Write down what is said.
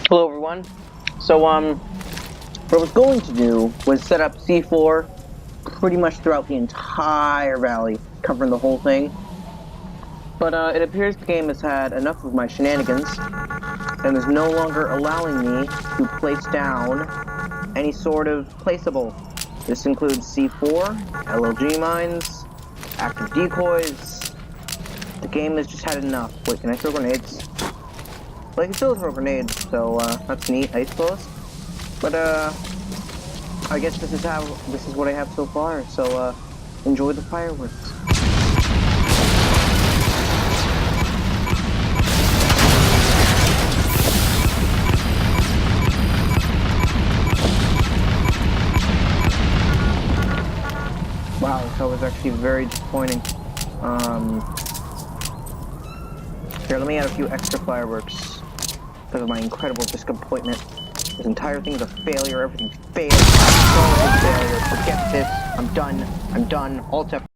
Hello everyone. What I was going to do was set up C4 pretty much throughout the entire valley, covering the whole thing. But it appears the game has had enough of my shenanigans and is no longer allowing me to place down any sort of placeable. This includes C4, LLG mines, active decoys. The game has just had enough. Wait, can I throw grenades? Well, I can still throw grenades, so that's neat, I suppose. But I guess this is what I have so far. So enjoy the fireworks. Wow, that was actually very disappointing. Here, let me add a few extra fireworks because of my incredible disappointment. This entire thing is a failure. Everything failed. All of it failure. Forget this. I'm done. I'm done. Alt F.